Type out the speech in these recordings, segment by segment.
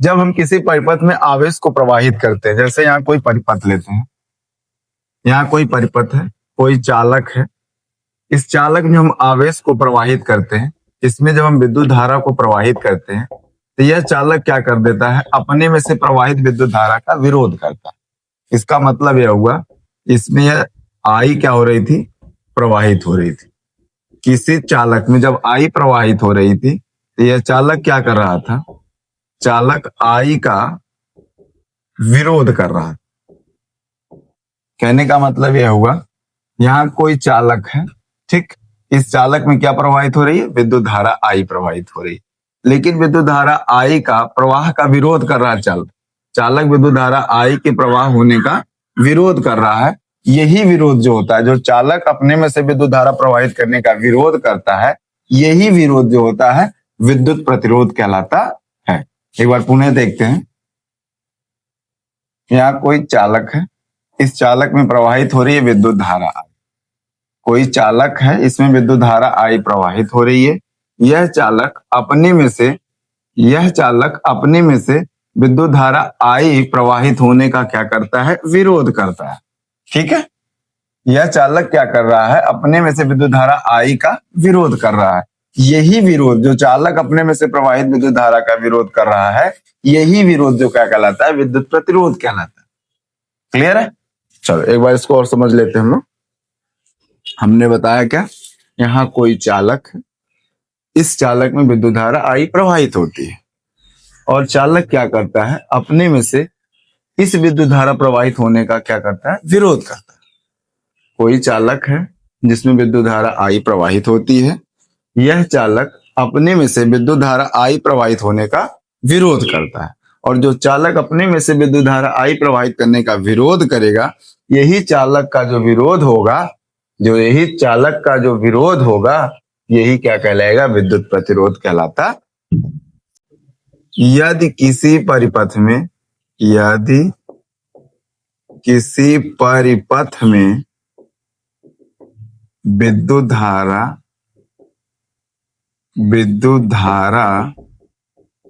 जब हम किसी परिपथ में आवेश को प्रवाहित करते हैं, जैसे यहाँ कोई परिपथ लेते हैं, यहाँ कोई परिपथ है, कोई चालक है, इस चालक में हम आवेश को प्रवाहित करते हैं, इसमें जब हम विद्युत धारा को प्रवाहित करते हैं तो यह चालक क्या कर देता है, अपने में से प्रवाहित विद्युत धारा का विरोध करता है। इसका मतलब यह हुआ, इसमें यह आई क्या हो रही थी, प्रवाहित हो रही थी। किसी चालक में जब आई प्रवाहित हो रही थी तो यह चालक क्या कर रहा था, चालक आई का विरोध कर रहा था। कहने का मतलब यह हुआ, यहाँ कोई चालक है, ठीक, इस चालक में क्या प्रवाहित हो रही है, विद्युत धारा आई प्रवाहित हो रही है, लेकिन विद्युत धारा आई का प्रवाह का विरोध कर रहा है चालक विद्युत धारा आई के प्रवाह होने का विरोध कर रहा है। यही विरोध जो होता है, जो चालक अपने में से विद्युत धारा प्रवाहित करने का विरोध करता है, यही विरोध जो होता है विद्युत प्रतिरोध कहलाता है। एक बार पुनः देखते हैं, यहाँ कोई चालक है, इस चालक में प्रवाहित हो रही है विद्युत धारा आई। कोई चालक है, इसमें विद्युत धारा आई प्रवाहित हो रही है। यह चालक अपने में से विद्युत धारा आई प्रवाहित होने का क्या करता है, विरोध करता है। ठीक है, यह चालक क्या कर रहा है, अपने में से विद्युत धारा आई का विरोध कर रहा है। यही विरोध, जो चालक अपने में से प्रवाहित विद्युत धारा का विरोध कर रहा है, यही विरोध जो क्या कहलाता है, विद्युत प्रतिरोध कहलाता है। क्लियर है? चलो एक बार इसको और समझ लेते हैं हम लोग। हमने बताया क्या, यहाँ कोई चालक है, इस चालक में विद्युत धारा आई प्रवाहित होती है और चालक क्या करता है, अपने में से इस विद्युत धारा प्रवाहित होने का क्या करता है, विरोध करता है। कोई चालक है जिसमें विद्युत धारा आई प्रवाहित होती है, यह चालक अपने में से विद्युत धारा आई प्रवाहित होने का विरोध करता है, और जो चालक अपने में से विद्युत धारा आई प्रवाहित करने का विरोध करेगा, यही चालक का जो विरोध होगा, यही क्या कहलाएगा, विद्युत प्रतिरोध कहलाता। यदि किसी परिपथ में विद्युत धारा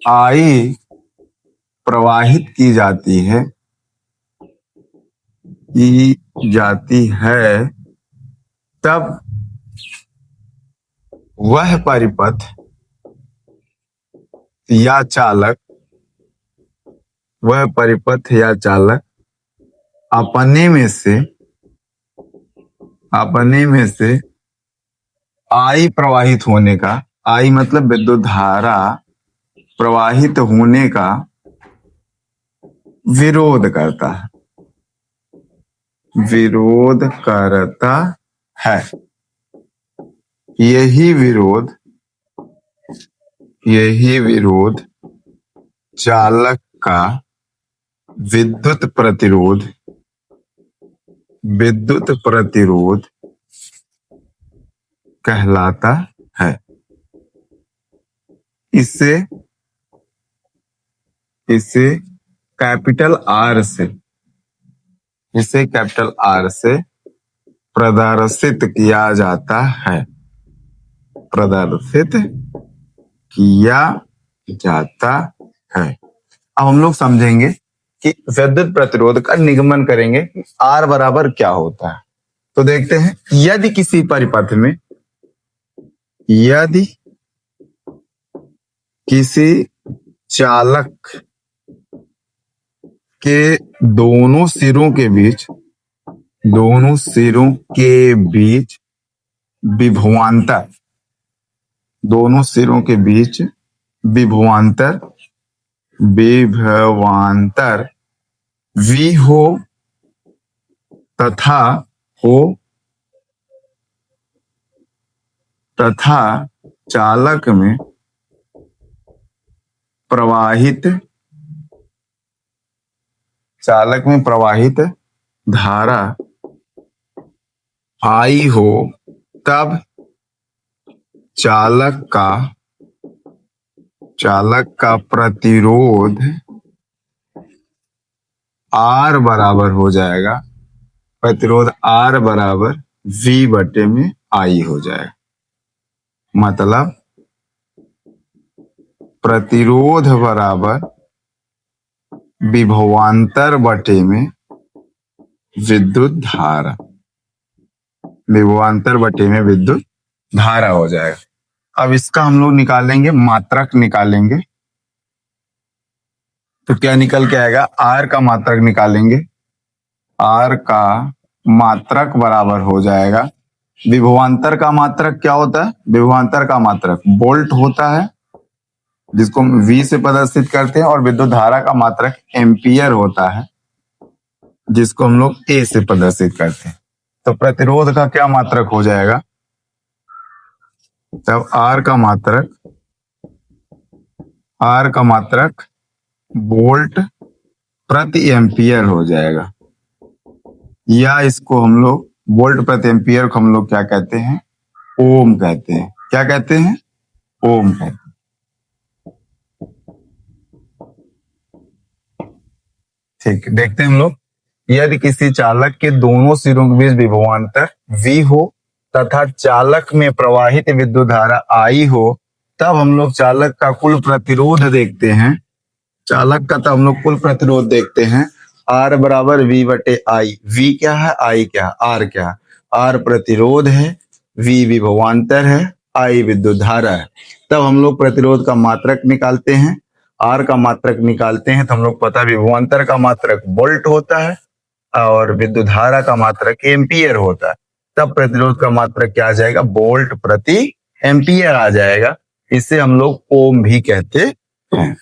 आई प्रवाहित की जाती है, तब वह परिपथ या चालक अपने में से आई प्रवाहित होने का, आई मतलब विद्युत धारा प्रवाहित होने का विरोध करता है। यही विरोध चालक का विद्युत प्रतिरोध कहलाता है। इसे कैपिटल आर से प्रदर्शित किया जाता है। अब हम लोग समझेंगे कि विद्युत प्रतिरोध का निगमन करेंगे, आर बराबर क्या होता है। तो देखते हैं, यदि किसी परिपथ में, यदि किसी चालक के दोनों सिरों के बीच विभवांतर V हो तथा चालक में प्रवाहित धारा आई हो, तब चालक का प्रतिरोध R बराबर हो जाएगा, प्रतिरोध R बराबर V बटे में I हो जाएगा। मतलब प्रतिरोध बराबर विभवांतर बटे में विद्युत धारा, विभवांतर बटे में विद्युत धारा हो जाएगा। अब इसका हम लोग निकालेंगे, मात्रक निकालेंगे। तो क्या निकल के आएगा, आर का मात्रक निकालेंगे। आर का मात्रक बराबर हो जाएगा, विभवांतर का मात्रक क्या होता है, विभवांतर का मात्रक वोल्ट होता है जिसको हम V से प्रदर्शित करते हैं, और विद्युत धारा का मात्रक एम्पियर होता है जिसको हम लोग A से प्रदर्शित करते हैं। तो प्रतिरोध का क्या मात्रक हो जाएगा, तब R का मात्रक वोल्ट प्रति एम्पियर हो जाएगा, या इसको हम लोग वोल्ट प्रति एम्पियर को हम लोग क्या कहते हैं, ओम कहते हैं। क्या कहते हैं, ओम कहते हैं। ठीक, देखते हैं हम लोग। यदि किसी चालक के दोनों सिरों के बीच विभवांतर V हो तथा चालक में प्रवाहित विद्युत धारा I हो, तब हम लोग चालक का कुल प्रतिरोध देखते हैं। चालक का तब हम लोग कुल प्रतिरोध देखते हैं, R बराबर V बटे I। V क्या है, I क्या है, R क्या है। R प्रतिरोध है, V विभवांतर है, I विद्युत धारा है। तब हम लोग प्रतिरोध का मात्रक निकालते हैं। R का मात्रक निकालते हैं तो हम लोग पता विभवांतर का मात्रक वोल्ट होता है और विद्युत धारा का मात्रक एम्पियर होता है। तब प्रतिरोध का मात्रक क्या आ जाएगा, वोल्ट प्रति एम्पियर आ जाएगा। इसे हम लोग ओम भी कहते हैं।